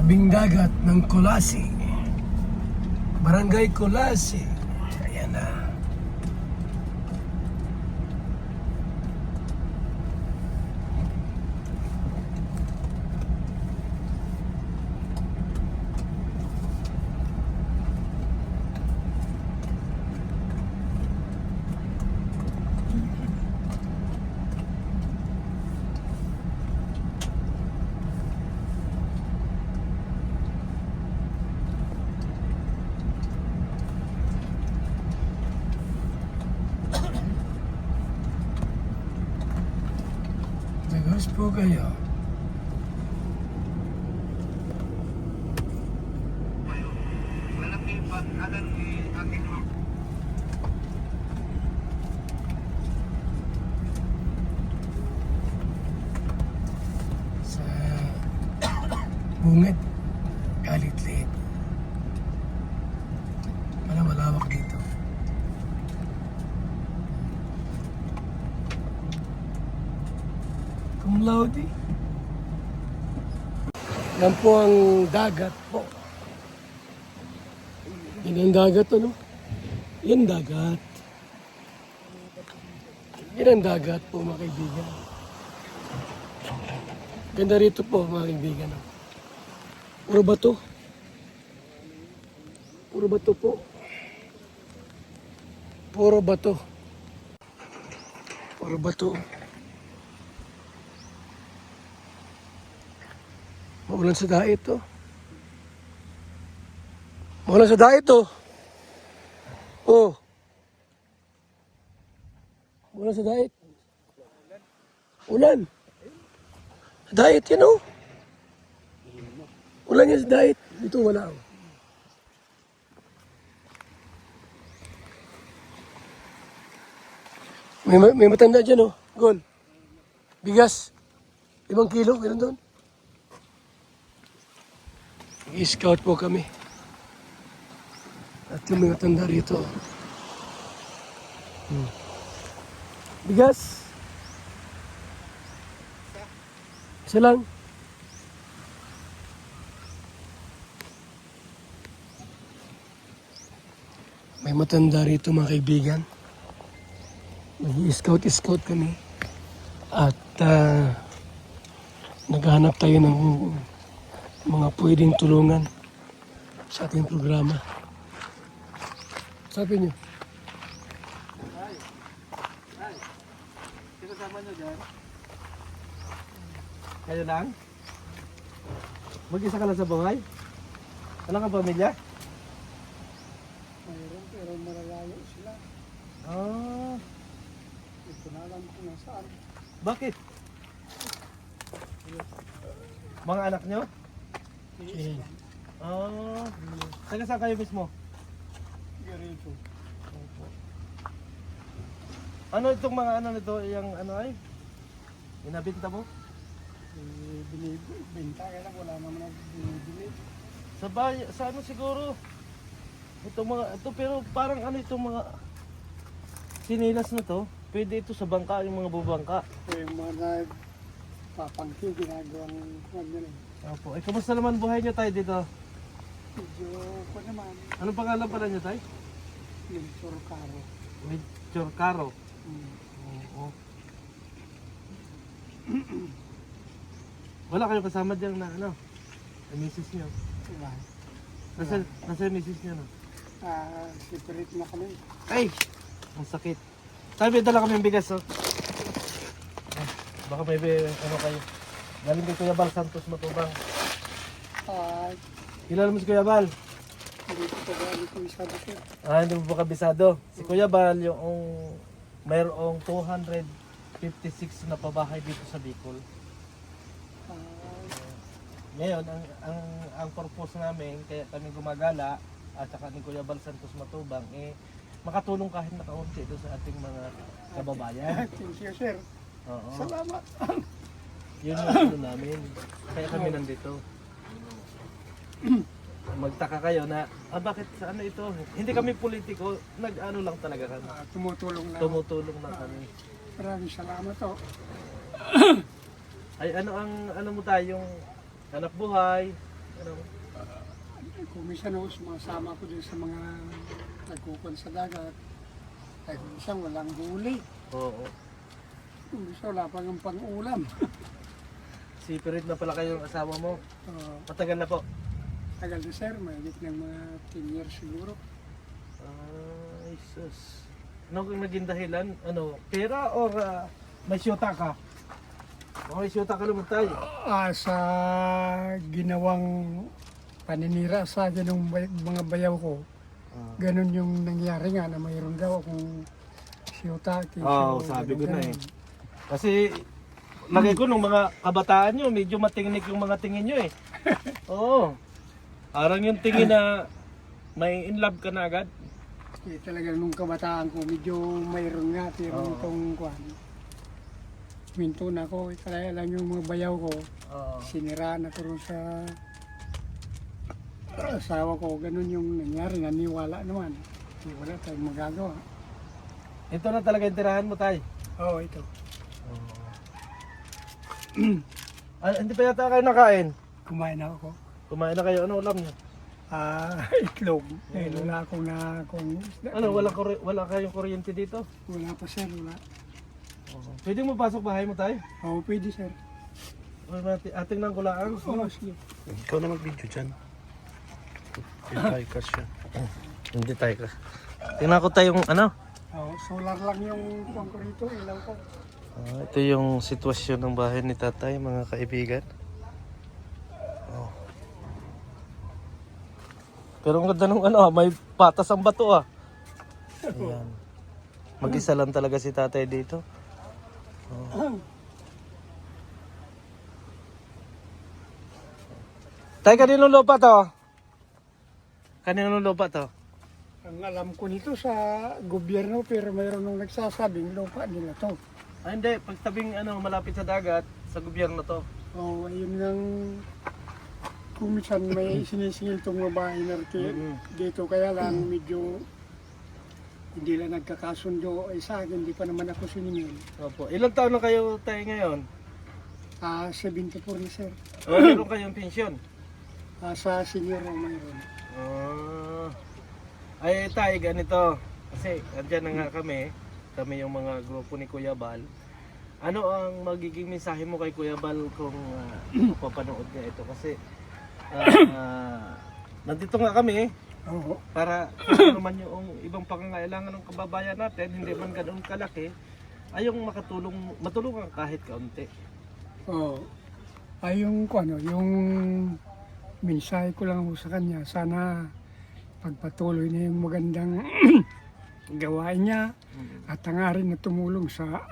tabing dagat ng Colasi, Barangay Colasi. Ayan na. Lagos po kayo. Sa bungad, galit-lit. Malawak dito. Cum laude. Yan po ang dagat po. Yan ang dagat, ano? Yan dagat. Yan ang dagat po, mga kaibigan. Ganda rito po, mga kaibigan. Puro bato. Puro bato po. Puro bato. Puro bato. Maulan sa daet to. Maulan sa daet to. Oh. Maulan sa daet. Ulan. Sa daet yan oh. Ulan yan sa daet. Dito wala oh. May matanda dyan oh. Gol. Bigas. 5 kilo. Meron doon. I-scout po kami. At yung mga tanda rito. Bigas. Isa lang. May matanda rito mga kaibigan. Nag-i-scout kami. At naghahanap tayo ng mga pwedeng tulungan sa ating programa. Sabi niyo. Sino kasama niyo dyan? Kayo lang? Mag-isa ka lang sa buhay? Wala kang pamilya? Mayroon pero malalayo sila. Ah, Ito na alam ko nasaan. bakit? Mga anak niyo? Okay. Ah, taga saan kayo mismo? Garito. Ano itong mga ano nito, yung ano ay? Binabinta mo? Binta ka lang, wala naman ang binibili. Sa ano siguro? Itong mga, ito pero parang ano itong mga sinilas na to? Pwede ito sa bangka, yung mga bubangka. Yung mga nagpapangkiw, ginagawang ganyan eh. Opo. Eh, kamusta naman buhay niyo tayo dito? Medyo ko naman, Anong pangalan pala niyo tayo? yung surkaro. Chorcaro. Oo. Wala kayong kasama diyan na ano? Ang misis niyo. Diba? Nasa yung misis niyo no? Separate na kami. Ay! Ang sakit. Tayo dala kami ng bigas oh. Ah, baka may ano kayo. Galing kay Kuya Bal Santos Matubang. Kilala mo si Kuya Bal? Hindi ko pa galing ko isa dito. Hindi mo pa kabisado. Si Kuya Bal yung mayroong 256 na pabahay dito sa Bicol. Ngayon, ang purpose namin, kaya kami gumagala, at saka ni Kuya Bal Santos Matubang, makatulong kahit na kaunti doon sa ating mga kababayan. Thank you, sir. Oo. Salamat. Yun yung ano namin. Kaya kami nandito. Magtaka kayo na, bakit sa ano ito? Hindi kami politiko, nag-ano lang talaga kami. Tumutulong na. Tumutulong na kami. Maraming salamat to. Ay ano ang ano mo tayo, yung hanap buhay, Ano? Kung minsan ako, sumasama ko din sa mga nagkukon sa dagat. Ay minsan walang huli. Oo. Kung minsan wala pang pang-ulam. Sipirit na pala kayong asawa mo. Matagal na po. Tagal na sir, mahigit ng mga 10 years siguro. Ay, sus. Ano kung naging dahilan? Ano, pera or may syuta ka? May syuta ka naman tayo. Sa ginawang paninira sa akin ng mga bayaw ko, ganun yung nangyari nga na mayroon daw akong siyota. Oo, sabi ko na eh. Kasi lagay ko nung mga kabataan nyo, medyo matingnik yung mga tingin nyo eh. Oo. Parang yung tingin na may in love ka na agad. Talagang nung kabataan ko, medyo mayroon nga, pero itong kwan. Minto na ko, kaya lang yung mga bayaw ko, siniraan ako rin sa asawa ko, ganun yung nangyari, naniwala naman. Wala tayong magagawa. Ito na talaga yung tirahan mo, tay. Oo, ito. Hindi pa yata kayo nakain. Kumain na ako. Kumain na kayo. Ano ulam niyo? Itlog. Dahil wala akong kung isda. Ano, wala kayong kuryente dito? Wala pa sir, wala. Pwede mo pasok bahay mo, tay? Oo, pwede sir. Ating nang kulaan. Oo, sige. Ikaw na mag-video dyan. Hindi ka siya. Hindi tayo ka. Tingnan ko tayong ano. Oo, solar lang yung kung ko rito, ilaw ko. Ito yung sitwasyon ng bahay ni tatay, mga kaibigan. Pero ang ganda nung ano, may patas ang bato ah. Ayan. Mag-isa lang talaga si tatay dito. Tay, kaninong lupa to? Kaninong lupa to? Ang alam ko nito sa gobyerno, pero mayroon nung nagsasabing lupa nila to. Hindi, pagtabing ano, malapit sa dagat, sa gobyerno to. Oo, ayun ang kung minsan may sinisingil itong mga bahay na dito, kaya lang medyo hindi lang nagkakasundo. Ay sa akin, hindi pa naman ako siningil. Opo. Ilang taon na kayo tayo ngayon? 74 na sir. O, meron kayong pensyon? Sa senior o mayroon. Ay tayo ganito. Kasi andyan na nga kami yung mga grupo ni Kuya Bal. Ano ang magiging mensahe mo kay Kuya Bal kung papanood niya ito? Kasi nandito nga kami Oo. para kung ano naman yung ibang pangangailangan ng kababayan natin, hindi man ganoon kalaki, ay yung matulungan kahit kaunti. Oo. Ay yung yung mensahe ko lang sa kanya, sana pagpatuloy na yung magandang gawain niya at hangarin na tumulong sa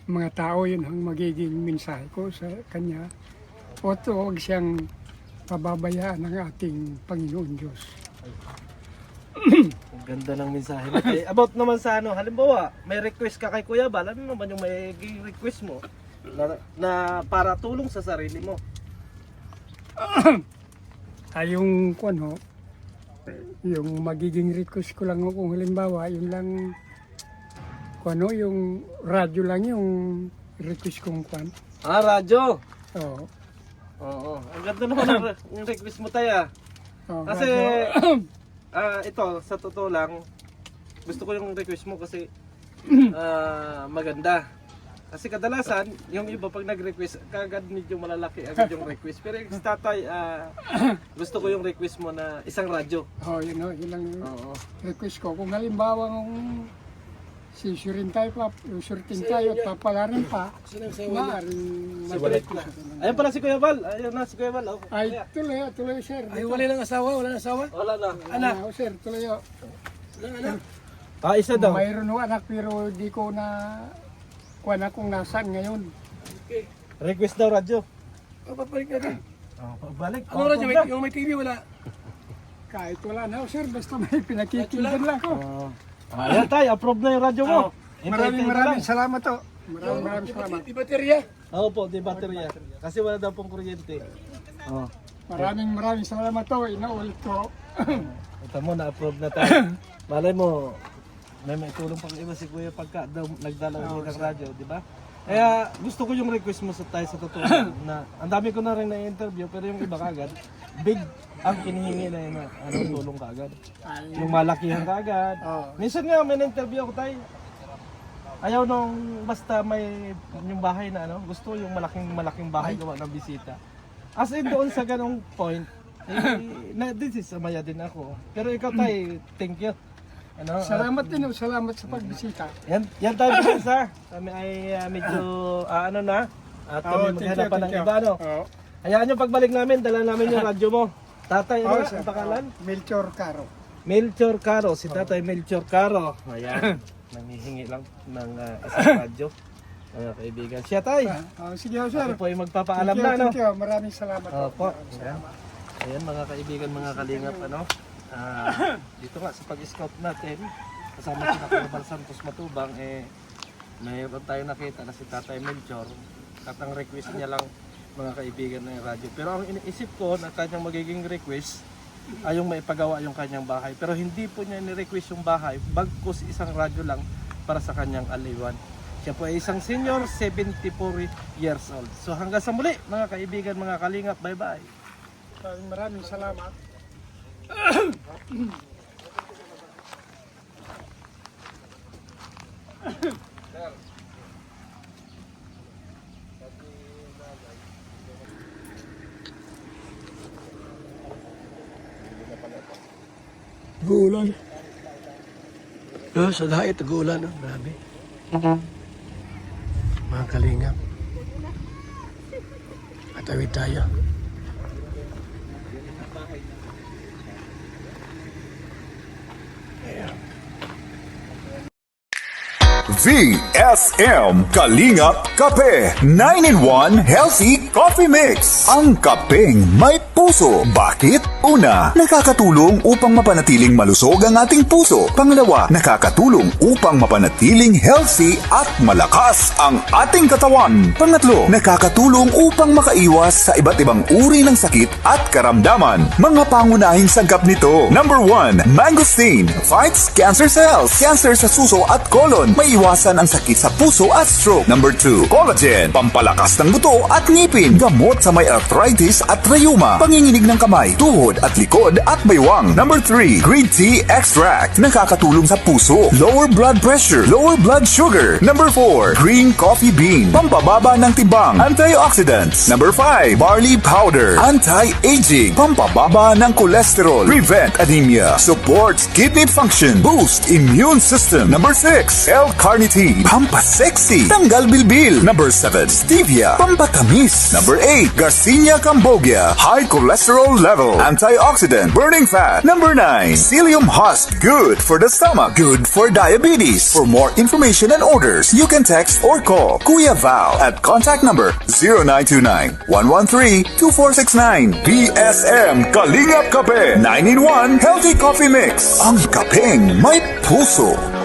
mga tao, yun ang magiging mensahe ko sa kanya. O huwag siyang pababayaan ng ating Panginoon Diyos. Ang ganda ng mensahe mo. About naman sa ano, halimbawa, may request ka kay Kuya Bal, ano naman yung may request mo na para tulong sa sarili mo? Ay yung yung magiging request ko lang kung halimbawa, yun lang yung radyo lang yung request kong Radyo. Oo. Oo. Ang ganda naman ng request mo tayo. Kasi ito, sa totoo lang, gusto ko yung request mo kasi maganda. Kasi kadalasan, yung iba pag nag-request, kagad medyo malalaki agad yung request. Pero yung sa tatay, gusto ko yung request mo na isang radyo. Yun lang request ko. Kung halimbawa sisurin tayo, usurtin tayo at papalaran pa, maaaring mabalik ko sa kanila. Ayun pala si Kuya Bal. Ayun na si Kuya Bal. Oh. Ay, tuloy sir. Ay, wala nang asawa? Wala nang asawa? Wala na. Anak, sir, tuloy Isa daw. Mayroon ho anak pero di ko na kung nasaan ngayon. Request daw radyo. Papalik natin. Pagbalik. Ano radyo? Yung may TV wala? Kahit wala na sir, basta may pinakikinggan lang ko. Ayan tayo, approve na yung radyo mo. Maraming salamat to. Maraming salamat. Di baterya? Oo po, di baterya. Kasi wala daw pong kuryente. Maraming salamat to. Inaulit ko. Ito mo, na-approve na tayo. Malay mo, may tulong pang iba si Kuya pagka daw nagdala ulit ng radyo, di ba? Kaya gusto ko yung request mo sa tayo sa totoo lang, na ang dami ko na rin na-interview pero yung iba kagad, big ang kinihingi na yun na tulong kagad. Yung malakihan kagad. Minsan nga may na-interview ako tayo. Ayaw nung basta may yung bahay na gusto yung malaking bahay gawa ng bisita. As in doon sa ganong point, this is amaya din ako. Pero ikaw tayo, thank you. Salamat din, salamat sa pagbisita. Yan tayo sa kami ay medyo na at kami maghanap pa ng iba Hayaan nyo pagbalik namin, dala namin yung radyo mo. Tatay, ang pangalan? Melchor Caro. Melchor Caro, si Tatay Melchor Caro. Ayan, nangihingi lang ng isang radyo. Mga kaibigan. Siya tay. Sige sir. Ako po ay magpapaalam na Thank you. Maraming salamat. Opo. Ayan mga kaibigan, mga kalingap dito nga sa pag-scout natin kasama si Tatay Santos Matubang mayroon tayo nakita na si Tatay Melchor at ang request niya lang mga kaibigan na yung radyo. Pero ang iniisip ko na kanyang magiging request ay yung maipagawa yung kanyang bahay. Pero hindi po niya ni-request yung bahay, bagkus isang radyo lang para sa kanyang aliwan. Siya po ay isang senior, 74 years old. So hanggang sa muli mga kaibigan, mga kalingap, bye-bye. Maraming salamat. Tagulan. Sa dahi, tagulan. Grabe. Mga kalingap. Atawid tayo. VSM Kalingap Kape 9-in-1 Healthy Coffee Mix. Ang kapeng may puso. Bakit? Una, nakakatulong upang mapanatiling malusog ang ating puso. Pangalawa, nakakatulong upang mapanatiling healthy at malakas ang ating katawan. Pangatlo, nakakatulong upang makaiwas sa iba't ibang uri ng sakit at karamdaman. Mga pangunahing sagap nito. Number 1, mangosteen fights cancer cells. Cancer sa suso at colon. May iwasan ang sakit sa puso at stroke. Number 2, collagen, pampalakas ng buto at ngipin, gamot sa may arthritis at rheuma, panginginig ng kamay, tuhod at likod at baywang. Number 3, green tea extract, nakakatulong sa puso, lower blood pressure, lower blood sugar. Number 4, green coffee bean, pampababa ng tibang, antioxidants. Number 5, barley powder, anti-aging, pampababa ng cholesterol, prevent anemia, supports kidney function, boost immune system. Number 6, L-carnitine, pampasexy, tanggal bilbil. Number 7, stevia, pampatamis. Number 8, Garcinia cambogia, high cholesterol level, antioxidant, burning fat. Number 9, psyllium husk, good for the stomach, good for diabetes. For more information and orders, you can text or call Kuya Val at contact number 0929-113-2469. BSM Kalingap Kape 9-in-1 Healthy Coffee Mix. Ang kapeng may puso.